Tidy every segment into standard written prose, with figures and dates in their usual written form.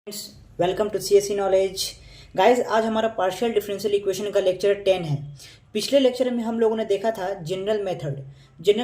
Welcome to CSC knowledge. Guys, आज हमारा partial differential equation का लेक्चर 10 है। पिछले लेक्चर में हम लोगों ने देखा था जनरल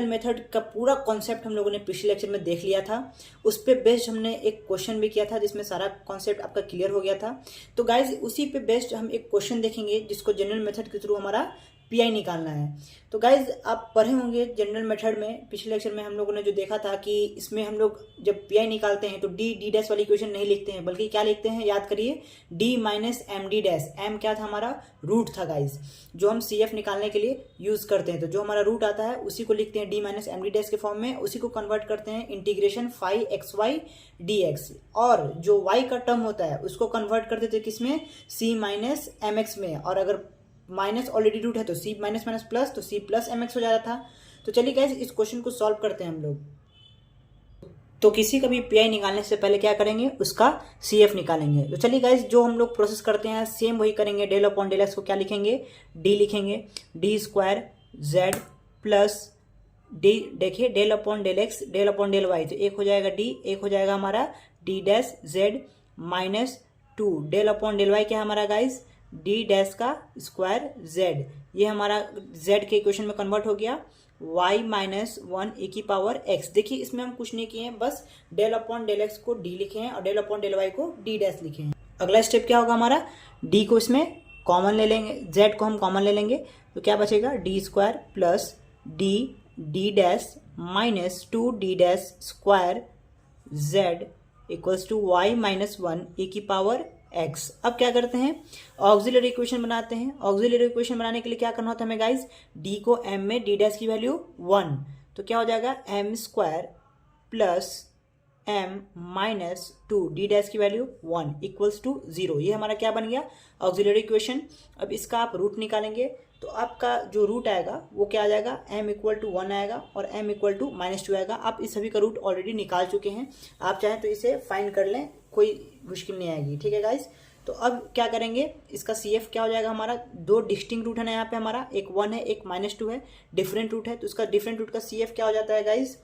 मेथड का पूरा कॉन्सेप्ट हम लोगों ने पिछले लेक्चर में देख लिया था। उस पे बेस्ड हमने एक क्वेश्चन भी किया था जिसमें सारा कॉन्सेप्ट आपका क्लियर हो गया था। तो गाइस, उसी पे बेस्ड हम एक क्वेश्चन देखेंगे जिसको जनरल मेथड के थ्रू हमारा पीआई निकालना है। तो गाइज, आप पढ़े होंगे जनरल मेथड में, पिछले लेक्चर में हम लोगों ने जो देखा था कि इसमें हम लोग जब पीआई निकालते हैं तो डी डैश वाली इक्वेशन नहीं लिखते हैं, बल्कि क्या लिखते हैं, याद करिए, D minus M D dash. M क्या था, हमारा रूट था गाइज, जो हम सी एफ निकालने के लिए यूज करते हैं। तो जो हमारा रूट आता है उसी को लिखते हैं D minus M D dash के फॉर्म में, उसी को कन्वर्ट करते हैं integration phi x y d x, और जो वाई का टर्म होता है उसको कन्वर्ट करते थे किसमें, सी माइनस एम एक्स में, और अगर माइनस ऑलरेडी रूट है तो सी माइनस माइनस प्लस, तो सी प्लस एम एक्स हो जाता था। तो चलिए गाइस, इस क्वेश्चन को सॉल्व करते हैं हम लोग। तो किसी का भी पीआई निकालने से पहले क्या करेंगे, उसका सीएफ निकालेंगे। तो चलिए गाइस, जो हम लोग प्रोसेस करते हैं सेम वही करेंगे। डेल अपॉन डेल एक्स को क्या लिखेंगे, डी लिखेंगे, D square Z plus D, देखिए del upon del X del upon del Y, तो एक हो जाएगा डी, एक हो जाएगा हमारा D dash Z minus two del upon del Y क्या है हमारा गाइस, डी डैश का स्क्वायर जेड। ये हमारा जेड के इक्वेशन में कन्वर्ट हो गया y माइनस वन ए की पावर एक्स। देखिए इसमें हम कुछ नहीं किए हैं, बस डेल अपॉन डेल एक्स को डी लिखे हैं और डेल अपॉन डेल वाई को डी डैश लिखे हैं। अगला स्टेप क्या होगा हमारा, डी को इसमें कॉमन ले लेंगे, जेड को हम कॉमन ले लेंगे, तो क्या बचेगा, D square plus D D dash minus two D dash square Z equals to Y minus one A की पावर एक्स। अब क्या करते हैं, ऑक्सिलरी इक्वेशन बनाते हैं। ऑक्सिलरी इक्वेशन बनाने के लिए क्या करना होता है हमें गाइज, डी को एम में डी डैश की वैल्यू 1, तो क्या हो जाएगा M square plus M minus two D dash की वैल्यू 1 इक्वल्स टू 0। ये हमारा क्या बन गया, ऑक्सिलरी इक्वेशन। अब इसका आप रूट निकालेंगे तो आपका जो रूट आएगा वो क्या आ जाएगा, m इक्वल टू 1 आएगा और m इक्वल टू -2 आएगा। आप इस सभी का रूट ऑलरेडी निकाल चुके हैं, आप चाहें तो इसे फाइंड कर लें, कोई मुश्किल नहीं आएगी, ठीक है गाइस। तो अब क्या करेंगे, इसका सी एफ क्या हो जाएगा हमारा, दो डिस्टिंक्ट रूट है ना यहाँ पे हमारा, एक 1 है एक -2 है, डिफरेंट रूट है, तो उसका डिफरेंट रूट का सी एफ क्या हो जाता है guys,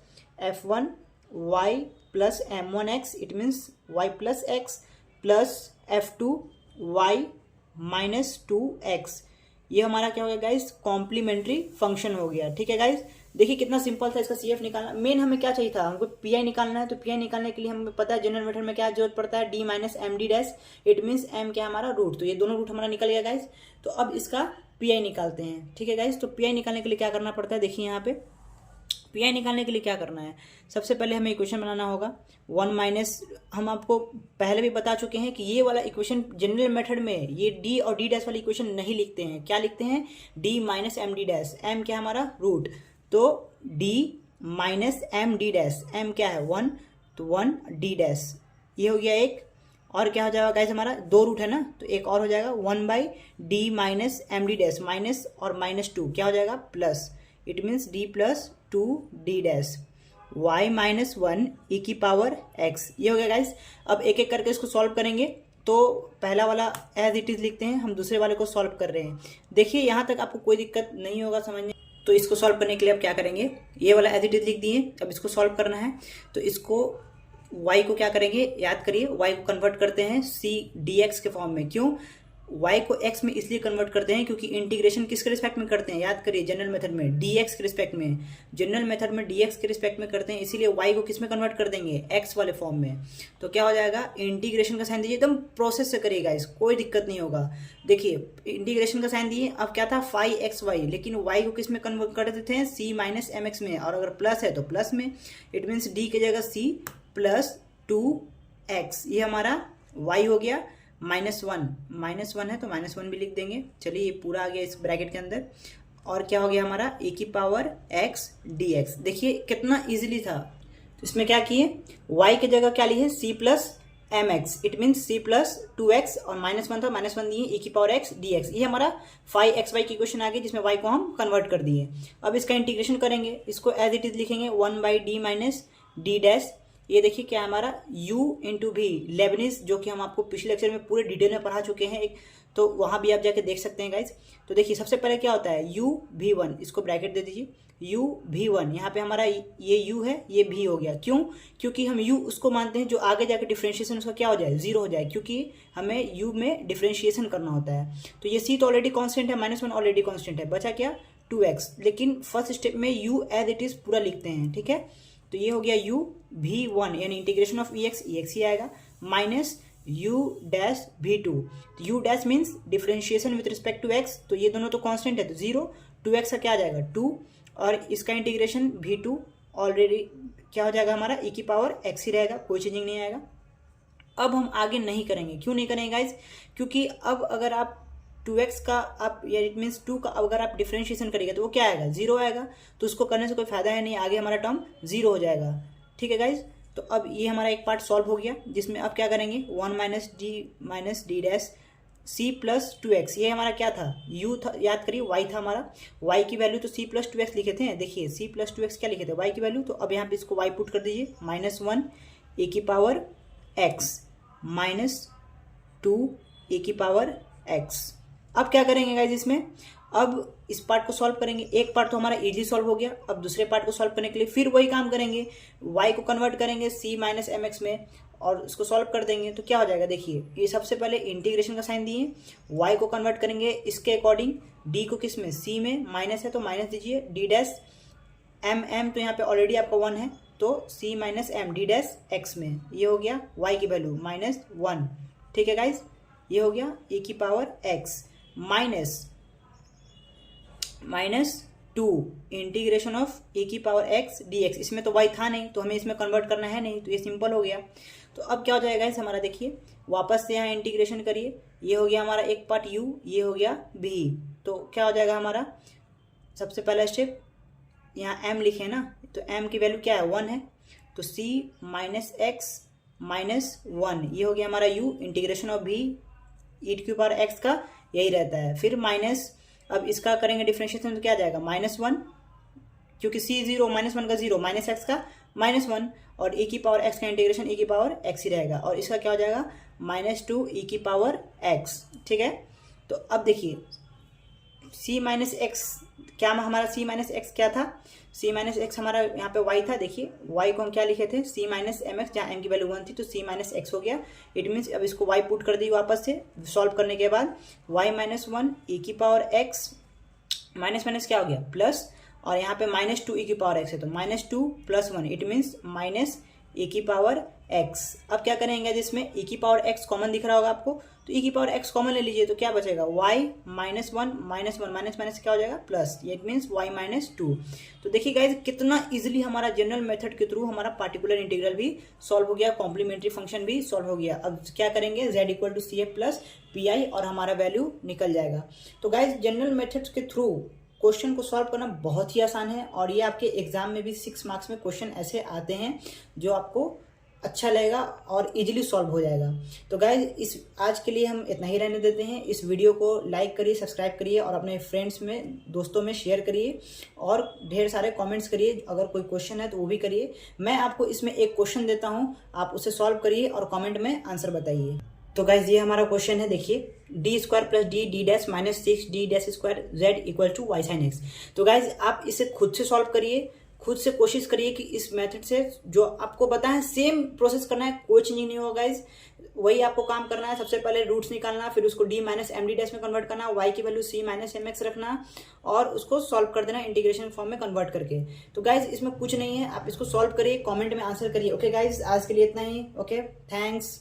f1 y plus m1x, it means y plus x plus f2 y minus 2x। ये हमारा क्या हो गया गाइस, कॉम्प्लीमेंट्री फंक्शन हो गया, ठीक है गाइस। देखिए कितना सिंपल था इसका सीएफ निकालना। मेन हमें क्या चाहिए था, हमको पीआई निकालना है। तो पीआई निकालने के लिए हमें पता है जनरल मेथड में क्या जरूरत पड़ता है, D minus M D dash, it means M क्या हमारा रूट, तो ये दोनों रूट हमारा निकल गया गाइस। तो अब इसका पीआई निकालते हैं, ठीक है गाइस। तो पीआई निकालने के लिए क्या करना पड़ता है, देखिए यहाँ पे पीआई निकालने के लिए क्या करना है, सबसे पहले हमें इक्वेशन बनाना होगा 1 माइनस, हम आपको पहले भी बता चुके हैं कि ये वाला इक्वेशन जनरल मेथड में ये डी और डी डैश वाली इक्वेशन नहीं लिखते हैं। क्या लिखते हैं, D minus M D dash, M क्या हमारा रूट, तो D minus M D dash, M क्या है 1, तो 1 डी डैश, ये हो गया एक। और क्या हो जाएगा गाइस, हमारा दो रूट है ना, तो एक और हो जाएगा 1 by D minus M D dash, minus और -2 क्या हो जाएगा plus, it means D plus 2 D dash y minus 1 e की पावर x। ये हो गया गाइस। अब एक एक करके इसको सॉल्व करेंगे। तो पहला वाला एज इट इज लिखते हैं, हम दूसरे वाले को सॉल्व कर रहे हैं। देखिए यहाँ तक आपको कोई दिक्कत नहीं होगा समझने। तो इसको सॉल्व करने के लिए अब क्या करेंगे, ये वाला एज इट इज लिख दिए, अब इसको सॉल्व करना है। तो इसको y को क्या करेंगे, याद करिए, y को कन्वर्ट करते हैं c dx के फॉर्म में। क्यों, y को x में इसलिए कन्वर्ट करते हैं क्योंकि इंटीग्रेशन किसके रिस्पेक्ट में करते हैं, याद करिए, जनरल मेथड में dx के रिस्पेक्ट में, जनरल मेथड में dx के रिस्पेक्ट में करते हैं, इसीलिए y को किस में कन्वर्ट कर देंगे, x वाले फॉर्म में। तो क्या हो जाएगा, इंटीग्रेशन का साइन दीजिए, एकदम प्रोसेस से करिएगा, इस कोई दिक्कत नहीं होगा। देखिए इंटीग्रेशन का साइन दिए, अब क्या था फाई एक्स वाई, लेकिन y को किस में कन्वर्ट कर देते हैं, c माइनस एम एक्स में, और अगर प्लस है तो प्लस में, इट मीन्स d की जगह c प्लस 2x, ये हमारा y हो गया। -1 है तो -1 भी लिख देंगे। चलिए ये पूरा आ गया इस ब्रैकेट के अंदर। और क्या हो गया हमारा, ए की पावर x dx। देखिए कितना इजीली था। तो इसमें क्या किए, y की जगह क्या लिए, c plus M X, it means c plus 2x, और -1 था, -1 दिए, ए की पावर x dx। ये हमारा फाई एक्स वाई की इक्वेशन आ गई, जिसमें y को हम कन्वर्ट कर दिए। अब इसका इंटीग्रेशन करेंगे, इसको एज इट इज लिखेंगे 1 by D minus D dash, ये देखिए क्या है हमारा u इंटू भी, लेबनिज, जो कि हम आपको पिछले लेक्चर में पूरे डिटेल में पढ़ा चुके हैं एक, तो वहाँ भी आप जाके देख सकते हैं गाइज। तो देखिए सबसे पहले क्या होता है u(v1), इसको ब्रैकेट दे दीजिए, u(v1), यहाँ पे हमारा ये u है, ये v हो गया। क्यों? क्योंकि हम u उसको मानते हैं जो आगे जाके डिफ्रेंशिएशन उसका क्या हो जाए, 0 हो जाए, क्योंकि हमें u में डिफ्रेंशिएशन करना होता है। तो ये c तो ऑलरेडी कॉन्स्टेंट है, -1 ऑलरेडी कॉन्स्टेंट है, बचा क्या 2x, लेकिन फर्स्ट स्टेप में u एज इट इज पूरा लिखते हैं, ठीक है। तो ये हो गया u(v1), यानी इंटीग्रेशन ऑफ ex ही आएगा, minus u(v2), u dash means differentiation with respect to x, तो ये दोनों तो कांस्टेंट है तो 0, 2x का क्या आ जाएगा 2, और इसका इंटीग्रेशन v2 ऑलरेडी क्या हो जाएगा हमारा e⁻x ही रहेगा, कोई चेंजिंग नहीं आएगा। अब हम आगे नहीं करेंगे, क्यों नहीं करेंगे गाइज, क्योंकि अब अगर आप 2x का आप या इट मीन्स 2 का अगर आप डिफरेंशिएशन करेंगे तो वो क्या आएगा 0 आएगा, तो उसको करने से कोई फायदा है नहीं, आगे हमारा टर्म 0 हो जाएगा, ठीक है गाइज। तो अब ये हमारा एक पार्ट सॉल्व हो गया, जिसमें अब क्या करेंगे 1 - d dash c plus 2x, ये हमारा क्या था u था, याद करिए y था हमारा, y की वैल्यू तो c प्लस 2x लिखे थे, देखिए c प्लस 2x क्या लिखे थे y की वैल्यू, तो अब यहाँ पे इसको y पुट कर दीजिए, -1 e⁻x माइनस 2 e⁻x। अब क्या करेंगे गाइज इसमें, अब इस पार्ट को सॉल्व करेंगे, एक पार्ट तो हमारा इजी सॉल्व हो गया, अब दूसरे पार्ट को सॉल्व करने के लिए फिर वही काम करेंगे, y को कन्वर्ट करेंगे c माइनस mx में और उसको सॉल्व कर देंगे, तो क्या हो जाएगा देखिए, ये सबसे पहले इंटीग्रेशन का साइन दिए, y को कन्वर्ट करेंगे इसके अकॉर्डिंग, d को किस में c में, माइनस है तो माइनस दीजिए, d डैश m तो यहाँ पे ऑलरेडी आपका 1 है, तो c minus m d dash x में, ये हो गया y की वैल्यू -1, ठीक है गाइज, ये हो गया e⁻x minus 2 integration of e⁻x dx, इसमें तो y था नहीं तो हमें इसमें कन्वर्ट करना है नहीं, तो ये सिंपल हो गया। तो अब क्या हो जाएगा इस हमारा, देखिए वापस से यहाँ इंटीग्रेशन करिए, ये हो गया हमारा एक पार्ट u, ये हो गया v, तो क्या हो जाएगा हमारा, सबसे पहला स्टेप यहाँ m लिखे ना, तो m की वैल्यू क्या है 1 है, तो c माइनस x माइनस 1, ये हो गया हमारा u, integration of v e⁻x का यही रहता है, फिर माइनस, अब इसका करेंगे डिफरेंशिएशन तो क्या आ जाएगा -1, क्योंकि c 0 -1 का 0, माइनस x का -1, और e⁻x का इंटीग्रेशन e⁻x ही रहेगा, और इसका क्या हो जाएगा -2 e⁻x, ठीक है। तो अब देखिए c माइनस x, क्या हमारा c माइनस x क्या था, c माइनस x हमारा यहाँ पे y था, देखिए y को हम क्या लिखे थे c माइनस mx, जहाँ m की वैल्यू 1 थी तो c माइनस x हो गया, इट मीन्स अब इसको y पुट कर दी वापस से सॉल्व करने के बाद, y -1 e⁻x माइनस माइनस क्या हो गया प्लस, और यहाँ पे -2 e⁻x है तो -2 + 1, इट मीन्स माइनस e⁻x। अब क्या करेंगे, जिसमें e⁻x कॉमन दिख रहा होगा आपको, तो e⁻x कॉमन ले लीजिए, तो क्या बचेगा y -1 माइनस क्या हो जाएगा प्लस, इट मीन्स y -2। तो देखिए गाइज कितना इजीली हमारा जनरल मेथड के थ्रू हमारा पार्टिकुलर इंटीग्रल भी सॉल्व हो गया, कॉम्प्लीमेंट्री फंक्शन भी सॉल्व हो गया। अब क्या करेंगे z = CF + PI और हमारा वैल्यू निकल जाएगा। तो गाइज जनरल मेथड्स के थ्रू क्वेश्चन को सॉल्व करना बहुत ही आसान है, और ये आपके एग्जाम में भी 6 मार्क्स में क्वेश्चन ऐसे आते हैं जो आपको अच्छा लगेगा और इजीली सॉल्व हो जाएगा। तो गाइज इस आज के लिए हम इतना ही रहने देते हैं। इस वीडियो को लाइक करिए, सब्सक्राइब करिए और अपने फ्रेंड्स में, दोस्तों में शेयर करिए, और ढेर सारे कमेंट्स करिए, अगर कोई क्वेश्चन है तो वो भी करिए। मैं आपको इसमें एक क्वेश्चन देता हूँ, आप उसे सॉल्व करिए और कॉमेंट में आंसर बताइए। तो गाइज ये हमारा क्वेश्चन है, देखिए d² + d dash -6d dash square z = y sin x। तो गाइज आप इसे खुद से सॉल्व करिए, खुद से कोशिश करिए कि इस मेथड से जो आपको बताएं सेम प्रोसेस करना है, कोई चेंजिंग नहीं होगा गाइज, वही आपको काम करना है। सबसे पहले रूट्स निकालना, फिर उसको d - md डैश में कन्वर्ट करना, y की वैल्यू c - mx रखना और उसको सॉल्व कर देना इंटीग्रेशन फॉर्म में कन्वर्ट करके। तो गाइज इसमें कुछ नहीं है, आप इसको सॉल्व करिए, कमेंट में आंसर करिए। ओके गाइज आज के लिए इतना ही, ओके थैंक्स।